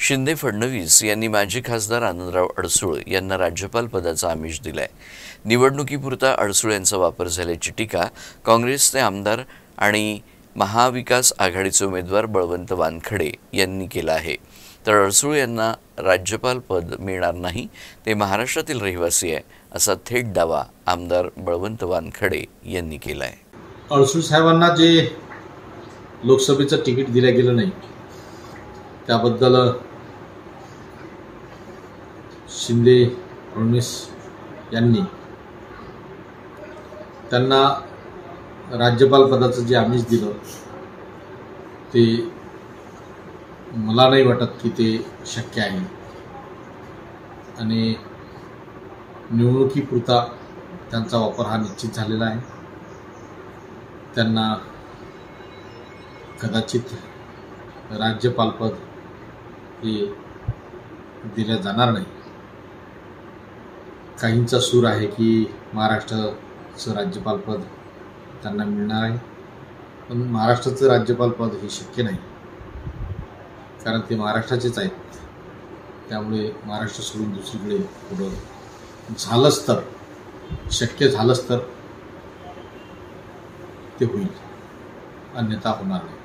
शिंदे फडणवीस यांनी माजी खासदार आनंदराव अडसूळ यांना राज्यपाल पदाचा आमिष दिलाय। निवडणुकीपुरता अडसूळ यांचा वापर झाल्याची टीका काँग्रेसचे आमदार आणि महाविकास आघाडीचे उमेदवार बळवंत वानखडे यांनी केला आहे। तर अडसूळ यांना राज्यपाल पद मिळणार नाही, ते महाराष्ट्रातील रहिवासी आहे असा थेट दावा आमदार बळवंत वानखडे यांनी केला आहे। अडसूळ साहेबांना जे लोकसभेचं तिकीट दिलं गेलं नाही त्याबद्दल शिंदे फडणवीस यांनी त्यांना राज्यपाल पदाचं जे आमिष दिलं ते मला नाही वाटत की ते शक्य आहे आणि निवडणुकीपुरता त्यांचा वापर हा निश्चित झालेला आहे। त्यांना कदाचित राज्यपालपद हे दिलं जाणार नाही। काहींचा सूर आहे की महाराष्ट्राचं राज्यपालपद त्यांना मिळणार आहे, पण महाराष्ट्राचं राज्यपालपद हे शक्य नाही, कारण ते महाराष्ट्राचेच आहेत। त्यामुळे महाराष्ट्र सोडून दुसरीकडे पुढं झालंच तर, शक्य झालंच तर ते होईल, अन्यथा होणार नाही।